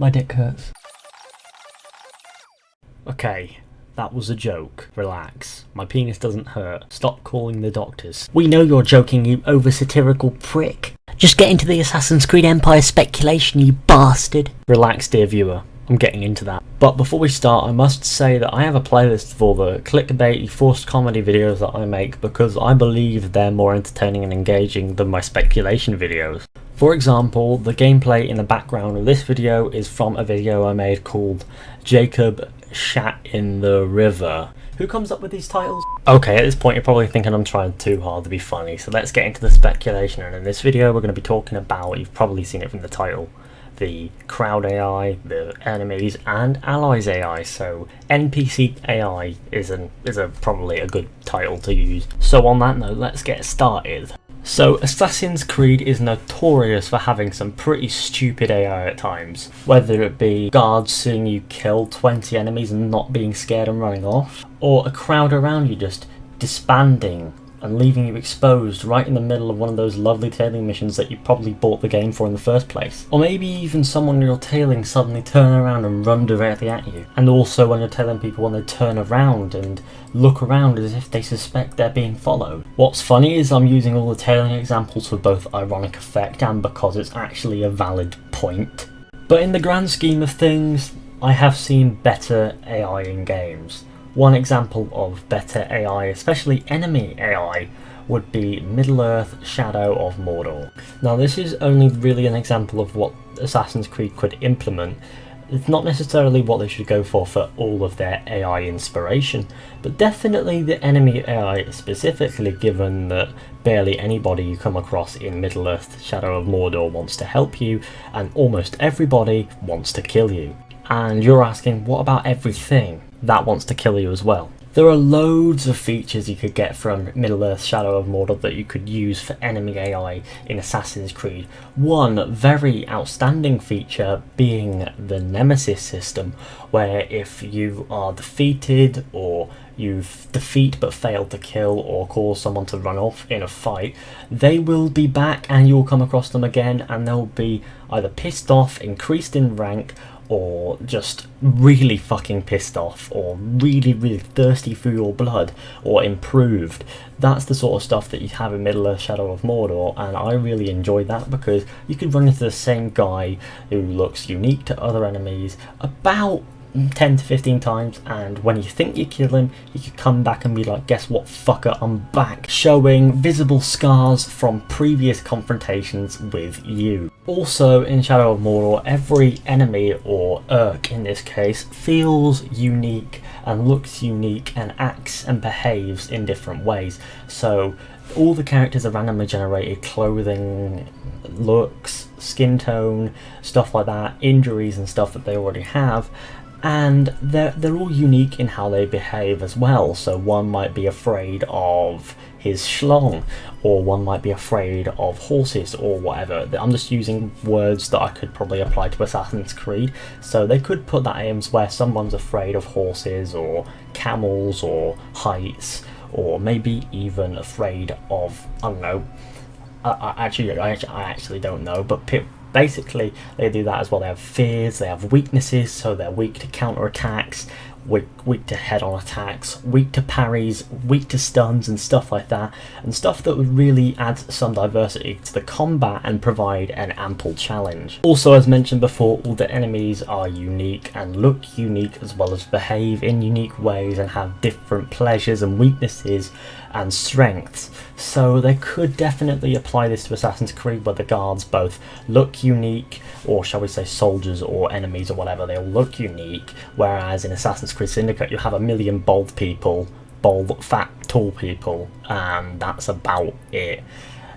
My dick hurts. Okay, that was a joke. Relax. My penis doesn't hurt. Stop calling the doctors. We know you're joking, you over-satirical prick. Just get into the Assassin's Creed Empire speculation, you bastard. Relax, dear viewer. I'm getting into that. But before we start, I must say that I have a playlist for the clickbaity forced comedy videos that I make because I believe they're more entertaining and engaging than my speculation videos. For example, the gameplay in the background of this video is from a video I made called Jacob Shat in the River. Who comes up with these titles? Okay, at this point you're probably thinking I'm trying too hard to be funny, so let's get into the speculation. And in this video we're going to be talking about, you've probably seen it from the title, the crowd AI, the enemies and allies AI. So NPC AI is probably a good title to use. So on that note, let's get started. So Assassin's Creed is notorious for having some pretty stupid AI at times, whether it be guards seeing you kill 20 enemies and not being scared and running off, or a crowd around you just disbanding and leaving you exposed right in the middle of one of those lovely tailing missions that you probably bought the game for in the first place. Or maybe even someone you're tailing suddenly turn around and run directly at you. And also when you're tailing people, when they turn around and look around as if they suspect they're being followed. What's funny is I'm using all the tailing examples for both ironic effect and because it's actually a valid point. But in the grand scheme of things, I have seen better AI in games. One example of better AI, especially enemy AI, would be Middle-earth Shadow of Mordor. Now this is only really an example of what Assassin's Creed could implement. It's not necessarily what they should go for all of their AI inspiration, but definitely the enemy AI specifically, given that barely anybody you come across in Middle-earth Shadow of Mordor wants to help you, and almost everybody wants to kill you. And you're asking, what about everything that wants to kill you as well? There are loads of features you could get from Middle-earth Shadow of Mordor that you could use for enemy AI in Assassin's Creed. One very outstanding feature being the Nemesis system, where if you are defeated or you defeat but fail to kill or cause someone to run off in a fight, they will be back and you'll come across them again and they'll be either pissed off, increased in rank, or just really fucking pissed off, or really thirsty for your blood, or improved. That's the sort of stuff that you have in Middle-earth Shadow of Mordor, and I really enjoy that because you could run into the same guy who looks unique to other enemies about 10 to 15 times, and when you think you kill him, he could come back and be like, guess what, fucker, I'm back, showing visible scars from previous confrontations with you. Also in Shadow of Mordor, every enemy, or Urk in this case, feels unique and looks unique and acts and behaves in different ways. So all the characters are randomly generated, clothing, looks, skin tone, stuff like that, injuries and stuff that they already have. And they're all unique in how they behave as well. So one might be afraid of his schlong, or one might be afraid of horses or whatever. I'm just using words that I could probably apply to Assassin's Creed. So they could put that in where someone's afraid of horses or camels or heights, or maybe even afraid of, I don't know, I actually don't know, but basically they do that as well. They have fears, they have weaknesses, so they're weak to counter-attacks, weak to head-on attacks, weak to parries, weak to stuns and stuff like that, and stuff that would really add some diversity to the combat and provide an ample challenge. Also, as mentioned before, all the enemies are unique and look unique, as well as behave in unique ways and have different pleasures and weaknesses and strengths. So they could definitely apply this to Assassin's Creed, where the guards both look unique, or shall we say soldiers or enemies or whatever, they all look unique, whereas in Assassin's Creed Syndicate you have a million bald people, bald, fat, tall people, and that's about it.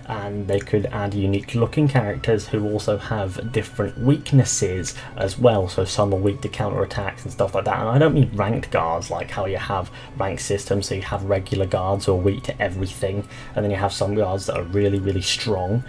And they could add unique looking characters who also have different weaknesses as well, so some are weak to counter-attacks and stuff like that. And I don't mean ranked guards like how you have ranked systems, so you have regular guards who are weak to everything, and then you have some guards that are really strong.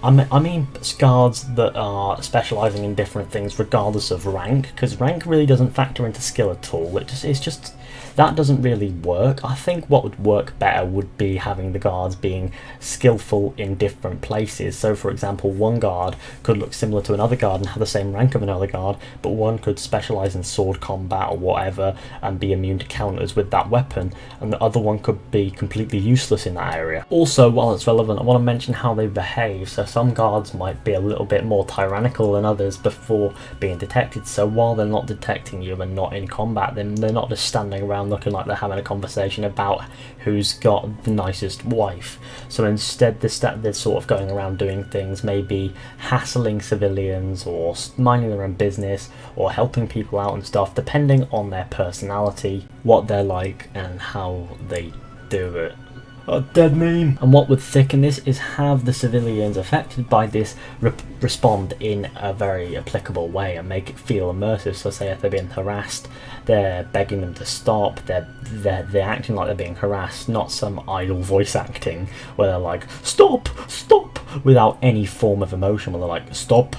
I mean guards that are specialising in different things regardless of rank, because rank really doesn't factor into skill at all. It's just that doesn't really work. I think what would work better would be having the guards being skillful in different places. So for example, one guard could look similar to another guard and have the same rank of another guard, but one could specialise in sword combat or whatever and be immune to counters with that weapon, and the other one could be completely useless in that area. Also, while it's relevant, I want to mention how they behave. So some guards might be a little bit more tyrannical than others before being detected. So while they're not detecting you and not in combat, then they're not just standing around looking like they're having a conversation about who's got the nicest wife. So instead they're sort of going around doing things, maybe hassling civilians or minding their own business or helping people out and stuff, depending on their personality, what they're like and how they do it. A dead meme. And what would thicken this is have the civilians affected by this respond in a very applicable way and make it feel immersive. So say if they're being harassed, they're begging them to stop, they're acting like they're being harassed, not some idle voice acting where they're like, stop, stop, without any form of emotion, where they're like, stop,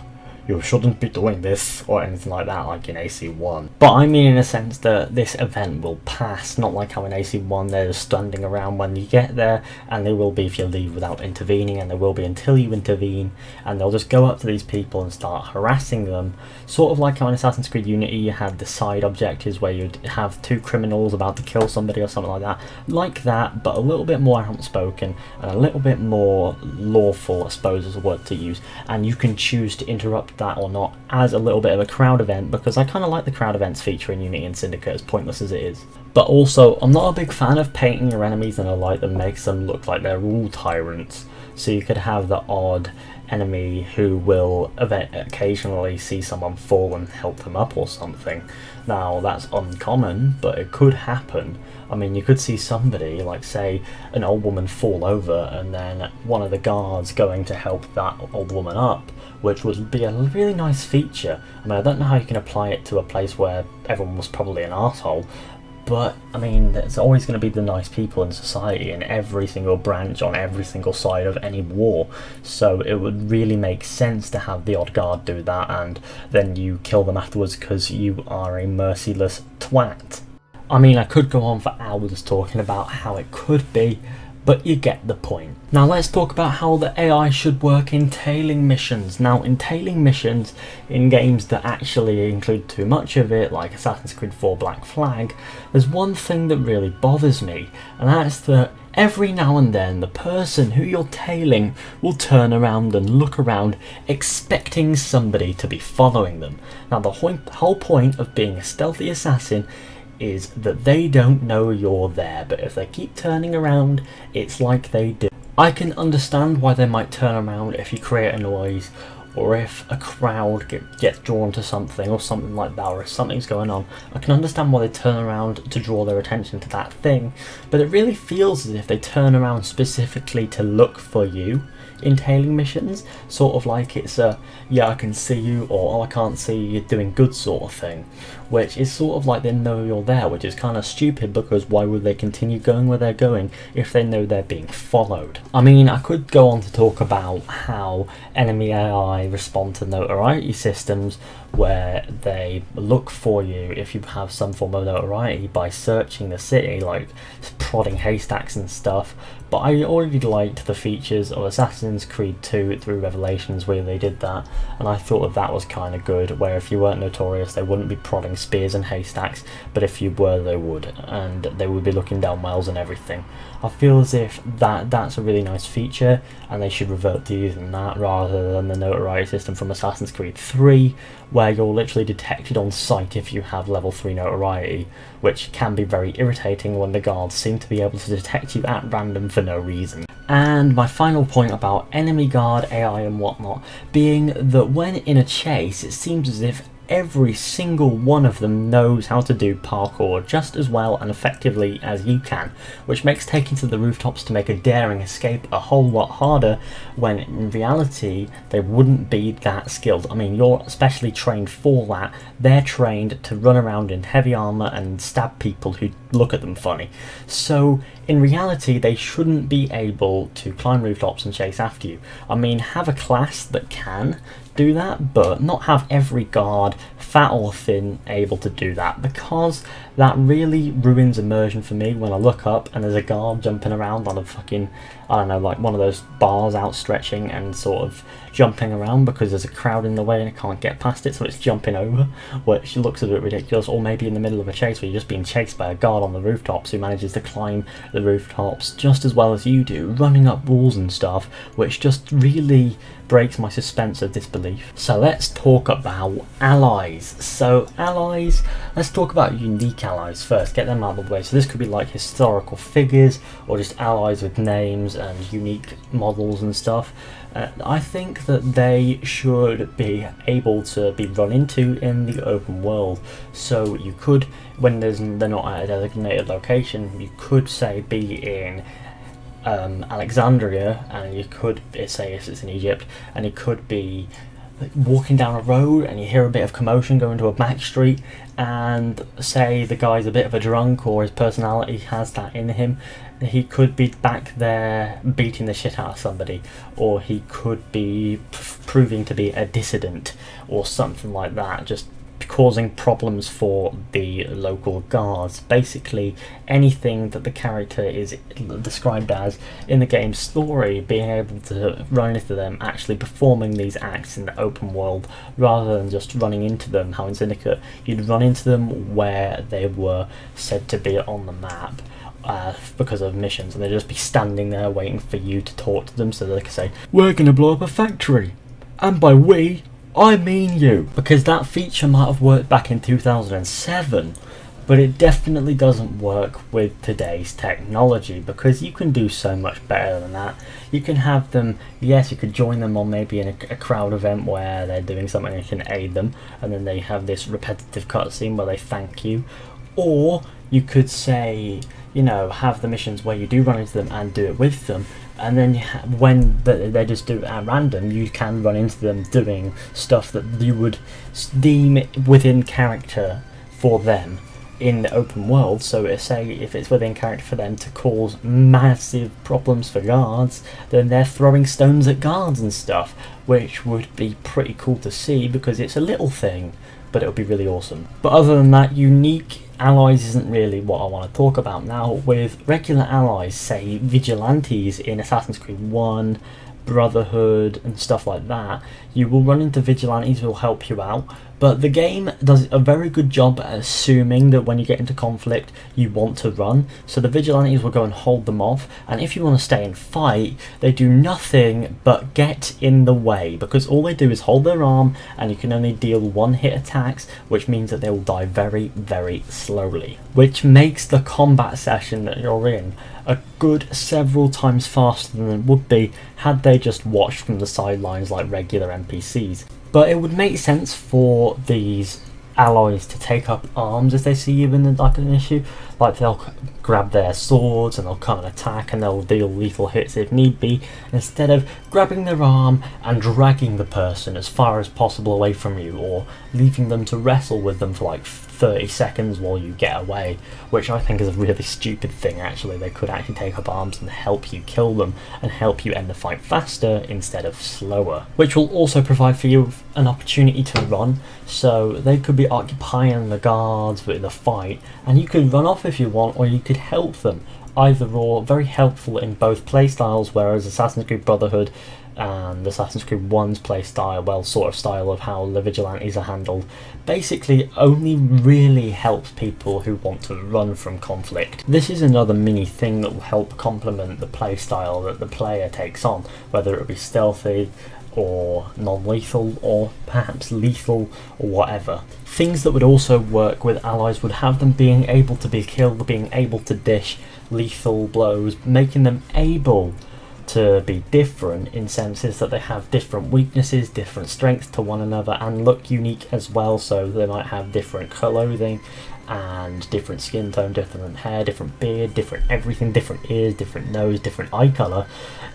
you shouldn't be doing this, or anything like that, like in AC1. But I mean in a sense that this event will pass, not like how in AC1 they're just standing around when you get there, and they will be if you leave without intervening, and they will be until you intervene, and they'll just go up to these people and start harassing them. Sort of like how in Assassin's Creed Unity you had the side objectives where you'd have two criminals about to kill somebody or something like that. Like that, but a little bit more outspoken and a little bit more lawful, I suppose is a word to use, and you can choose to interrupt that or not as a little bit of a crowd event, because I kind of like the crowd events feature in Unity and Syndicate, as pointless as it is. But also, I'm not a big fan of painting your enemies in a light that makes them look like they're all tyrants. So you could have the odd enemy who will occasionally see someone fall and help them up or something. Now that's uncommon, but it could happen. I mean, you could see somebody, like say an old woman, fall over and then one of the guards going to help that old woman up, which would be a really nice feature. I mean, I don't know how you can apply it to a place where everyone was probably an arsehole, but I mean, there's always going to be the nice people in society in every single branch on every single side of any war, so it would really make sense to have the odd guard do that and then you kill them afterwards because you are a merciless twat. I mean, I could go on for hours talking about how it could be, but you get the point. Now let's talk about how the AI should work in tailing missions. Now in tailing missions, in games that actually include too much of it, like Assassin's Creed 4 Black Flag, there's one thing that really bothers me, and that's that every now and then the person who you're tailing will turn around and look around expecting somebody to be following them. Now the whole point of being a stealthy assassin is that they don't know you're there, but if they keep turning around, it's like they do. I can understand why they might turn around if you create a noise, or if a crowd gets drawn to something or something like that, or if something's going on. I can understand why they turn around to draw their attention to that thing, but it really feels as if they turn around specifically to look for you in tailing missions, sort of like it's a yeah I can see you, or oh I can't see you, you're doing good sort of thing, which is sort of like they know you're there, which is kind of stupid, because why would they continue going where they're going if they know they're being followed? I mean, I could go on to talk about how enemy AI respond to notoriety systems, where they look for you if you have some form of notoriety by searching the city, like prodding haystacks and stuff. But I already liked the features of Assassin's Creed 2 through Revelations where they did that, and I thought that was kind of good, where if you weren't notorious they wouldn't be prodding spears and haystacks, but if you were they would, and they would be looking down wells and everything. I feel as if that's a really nice feature, and they should revert to using that rather than the notoriety system from Assassin's Creed 3, where you're literally detected on sight if you have level 3 notoriety, which can be very irritating when the guards seem to be able to detect you at random for no reason. And my final point about enemy guard, AI and whatnot, being that when in a chase it seems as if every single one of them knows how to do parkour just as well and effectively as you can, which makes taking to the rooftops to make a daring escape a whole lot harder, when in reality they wouldn't be that skilled. I mean, you're specially trained for that. They're trained to run around in heavy armor and stab people who look at them funny. So in reality they shouldn't be able to climb rooftops and chase after you. I mean, have a class that can do that, but not have every guard, fat or thin, able to do that, because that really ruins immersion for me when I look up and there's a guard jumping around on a fucking, I don't know, like one of those bars outstretching and sort of jumping around because there's a crowd in the way and it can't get past it, so it's jumping over, which looks a bit ridiculous. Or maybe in the middle of a chase where you're just being chased by a guard on the rooftops who manages to climb the rooftops just as well as you do, running up walls and stuff, which just really breaks my suspense of disbelief. So let's talk about allies. So allies, let's talk about unique allies first, get them out of the way. So this could be like historical figures or just allies with names and unique models and stuff. I think that they should be able to be run into in the open world. So you could, when they're not at a designated location, you could say be in Alexandria, and you could say if it's in Egypt, and it could be walking down a road and you hear a bit of commotion going to a back street, and say the guy's a bit of a drunk or his personality has that in him. He could be back there beating the shit out of somebody, or he could be proving to be a dissident or something like that, just causing problems for the local guards. Basically anything that the character is described as in the game's story, being able to run into them actually performing these acts in the open world, rather than just running into them. How in Syndicate you'd run into them where they were said to be on the map because of missions, and they'd just be standing there waiting for you to talk to them so they could say, "We're gonna blow up a factory," and by we I mean you, because that feature might have worked back in 2007, but it definitely doesn't work with today's technology, because you can do so much better than that. You can have them, yes, you could join them on maybe in a crowd event where they're doing something and you can aid them, and then they have this repetitive cutscene where they thank you. Or you could say, you know, have the missions where you do run into them and do it with them, and then when they just do it at random, you can run into them doing stuff that you would deem within character for them in the open world. So say if it's within character for them to cause massive problems for guards, then they're throwing stones at guards and stuff, which would be pretty cool to see, because it's a little thing, but it would be really awesome. But other than that, unique allies isn't really what I want to talk about now. With regular allies, say vigilantes in Assassin's Creed 1, Brotherhood and stuff like that, you will run into vigilantes who will help you out, but the game does a very good job at assuming that when you get into conflict you want to run, so the vigilantes will go and hold them off, and if you want to stay and fight, they do nothing but get in the way, because all they do is hold their arm and you can only deal one-hit attacks, which means that they will die very, very slowly, which makes the combat session that you're in a good several times faster than it would be had they just watched from the sidelines like regular NPCs. But it would make sense for these allies to take up arms if they see you in like an issue. Like they'll grab their swords and they'll come and attack and they'll deal lethal hits if need be, instead of grabbing their arm and dragging the person as far as possible away from you, or leaving them to wrestle with them for like 30 seconds while you get away, which I think is a really stupid thing actually. They could actually take up arms and help you kill them and help you end the fight faster instead of slower, which will also provide for you an opportunity to run, so they could be occupying the guards with the fight and you could run off if you want, or you could help them. Either or, very helpful in both playstyles, whereas Assassin's Creed Brotherhood and Assassin's Creed 1's playstyle, well, sort of style of how the vigilantes are handled, basically only really helps people who want to run from conflict. This is another mini thing that will help complement the playstyle that the player takes on, whether it be stealthy or non-lethal or perhaps lethal or whatever. Things that would also work with allies would have them being able to be killed, being able to dish lethal blows, making them able to be different in senses that they have different weaknesses, different strengths to one another, and look unique as well. So they might have different clothing and different skin tone, different hair, different beard, different everything, different ears, different nose, different eye colour,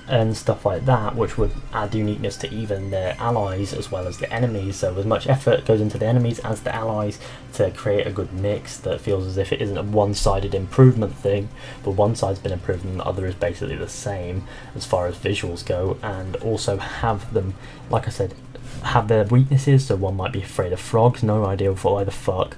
and stuff like that, which would add uniqueness to even their allies as well as the enemies. So as much effort goes into the enemies as the allies to create a good mix that feels as if it isn't a one-sided improvement thing, but one side's been improved and the other is basically the same as far as visuals go, and also have them, like I said, have their weaknesses. So one might be afraid of frogs, no idea why the fuck,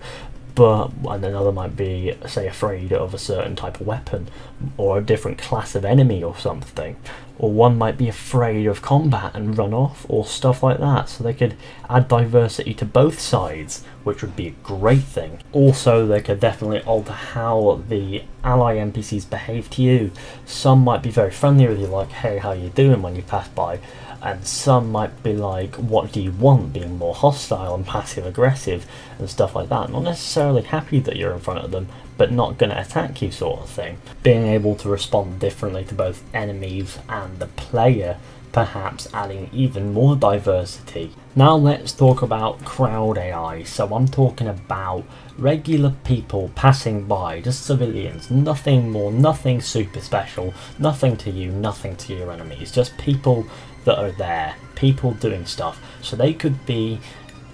and another might be, say, afraid of a certain type of weapon or a different class of enemy or something, or one might be afraid of combat and run off or stuff like that. So they could add diversity to both sides, which would be a great thing. Also, they could definitely alter how the ally NPCs behave to you. Some might be very friendly with you, like, hey, how you doing, when you pass by, and some might be like, what do you want, being more hostile and passive aggressive and stuff like that. Not necessarily happy that you're in front of them, but not going to attack you, sort of thing. Being able to respond differently to both enemies and the player, perhaps adding even more diversity. Now let's talk about crowd AI. So I'm talking about regular people passing by, just civilians, nothing more, nothing super special, nothing to you, nothing to your enemies, just people that are there, people doing stuff. So they could be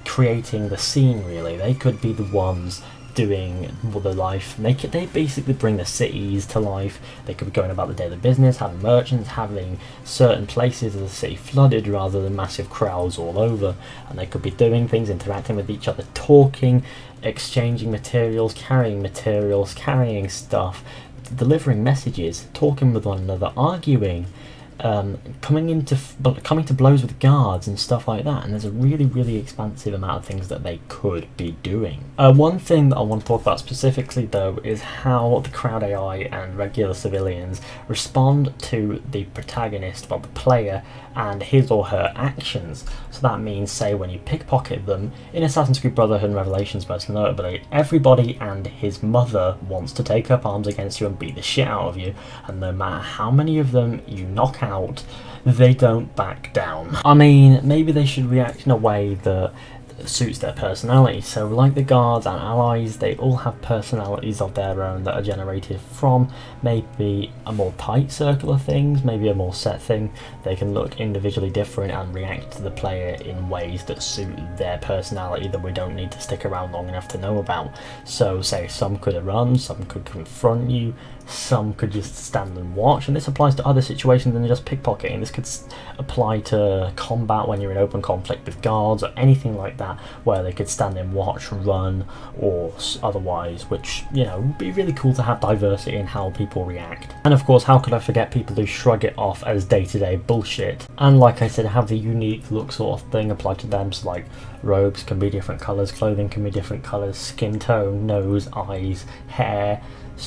creating the scene, really. They could be the ones doing the life, they basically bring the cities to life. They could be going about the daily business, having merchants, having certain places of the city flooded rather than massive crowds all over, and they could be doing things, interacting with each other, talking, exchanging materials, carrying stuff, delivering messages, talking with one another, arguing, coming to blows with guards and stuff like that. And there's a really expansive amount of things that they could be doing. One thing that I want to talk about specifically though is how the crowd AI and regular civilians respond to the protagonist, well, the player, and his or her actions. So that means, say, when you pickpocket them in Assassin's Creed Brotherhood and Revelations most notably, everybody and his mother wants to take up arms against you and beat the shit out of you, and no matter how many of them you knock out, they don't back down. I mean, maybe they should react in a way that suits their personality. So like the guards and allies, they all have personalities of their own that are generated from maybe a more tight circle of things, maybe a more set thing. They can look individually different and react to the player in ways that suit their personality that we don't need to stick around long enough to know about. So say some could run, some could confront you, some could just stand and watch, and this applies to other situations than just pickpocketing. This could apply to combat when you're in open conflict with guards or anything like that, where they could stand and watch, run, or otherwise, which, you know, would be really cool to have diversity in how people react. And of course, how could I forget people who shrug it off as day-to-day bullshit, and like I said, have the unique look sort of thing applied to them. So like robes can be different colours, clothing can be different colours, skin tone, nose, eyes, hair,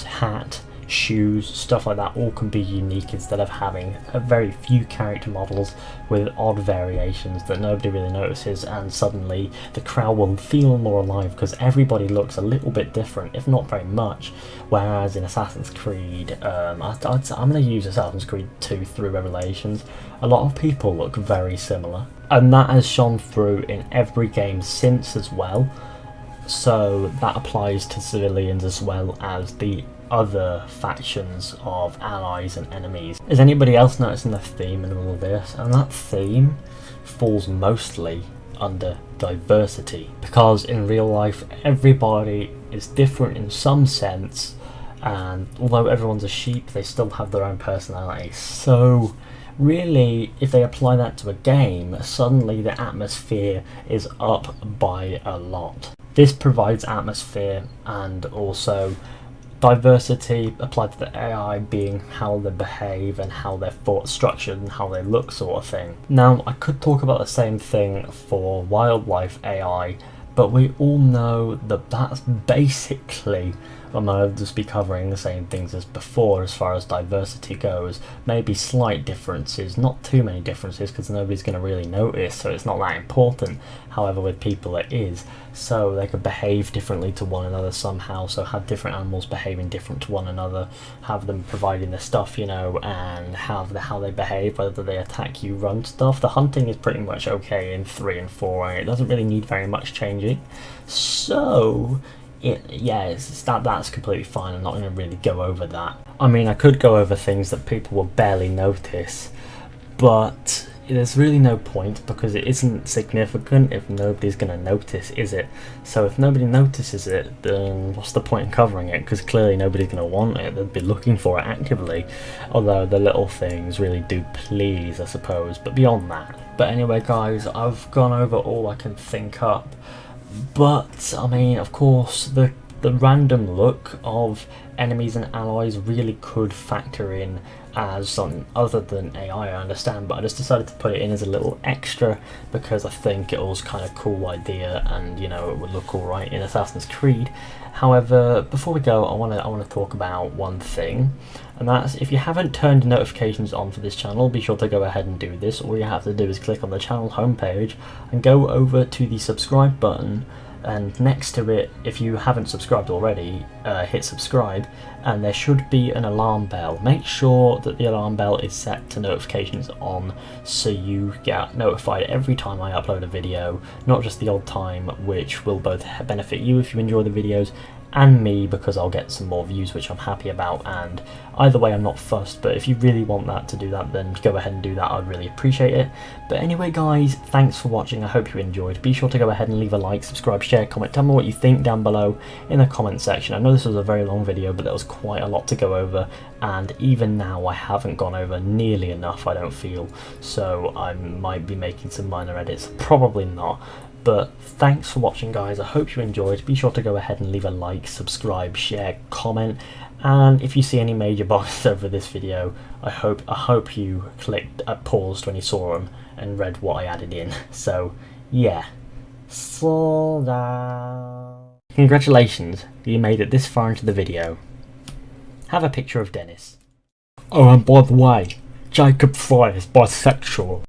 hat, shoes, stuff like that, all can be unique instead of having a very few character models with odd variations that nobody really notices, and suddenly the crowd will feel more alive because everybody looks a little bit different, if not very much. Whereas in Assassin's Creed, I'm going to use Assassin's Creed 2 through Revelations, a lot of people look very similar, and that has shone through in every game since as well. So that applies to civilians as well as the other factions of allies and enemies. Is anybody else noticing the theme in all of this? And that theme falls mostly under diversity, because in real life everybody is different in some sense, and although everyone's a sheep, they still have their own personality. So really, if they apply that to a game, suddenly the atmosphere is up by a lot. This provides atmosphere and also diversity applied to the AI, being how they behave and how they're thought structured and how they look, sort of thing. Now, I could talk about the same thing for wildlife AI, but we all know that that's basically I might just be covering the same things as before as far as diversity goes. Maybe slight differences, not too many differences because nobody's going to really notice, so it's not that important. However, with people it is, so they could behave differently to one another somehow, so have different animals behaving different to one another, have them providing the stuff, you know, and have how they behave, whether they attack you, run stuff. The hunting is pretty much okay in 3 and 4, and it doesn't really need very much changing, so that's completely fine. I'm not going to really go over that. I mean, I could go over things that people will barely notice, but there's really no point because it isn't significant if nobody's going to notice, is it? So if nobody notices it, then what's the point in covering it? Because clearly nobody's going to want it. They'd be looking for it actively, although the little things really do please, I suppose, but beyond that. But anyway guys, I've gone over all I can think up, but I mean, of course, the random look of enemies and allies really could factor in as something other than AI, I understand, but I just decided to put it in as a little extra because I think it was kind of a cool idea, and you know, it would look alright in Assassin's Creed. However, before we go, I want to talk about one thing, and that's if you haven't turned notifications on for this channel, be sure to go ahead and do this. All you have to do is click on the channel homepage and go over to the subscribe button, and next to it, if you haven't subscribed already, hit subscribe, and there should be an alarm bell. Make sure that the alarm bell is set to notifications on so you get notified every time I upload a video, not just the odd time, which will both benefit you if you enjoy the videos and me because I'll get some more views, which I'm happy about. And either way, I'm not fussed, but if you really want that to do that, then go ahead and do that. I'd really appreciate it. But anyway guys, thanks for watching. I hope you enjoyed. Be sure to go ahead and leave a like, subscribe, share, comment. Tell me what you think down below in the comment section. I know this was a very long video, but there was quite a lot to go over, and even now I haven't gone over nearly enough, I don't feel, so I might be making some minor edits, probably not. But thanks for watching guys, I hope you enjoyed. Be sure to go ahead and leave a like, subscribe, share, comment, and if you see any major boxes over this video, I hope you clicked paused when you saw them and read what I added in. So yeah, slow down. Congratulations, you made it this far into the video. Have a picture of Dennis. Oh, and by the way, Jacob Fry is bisexual.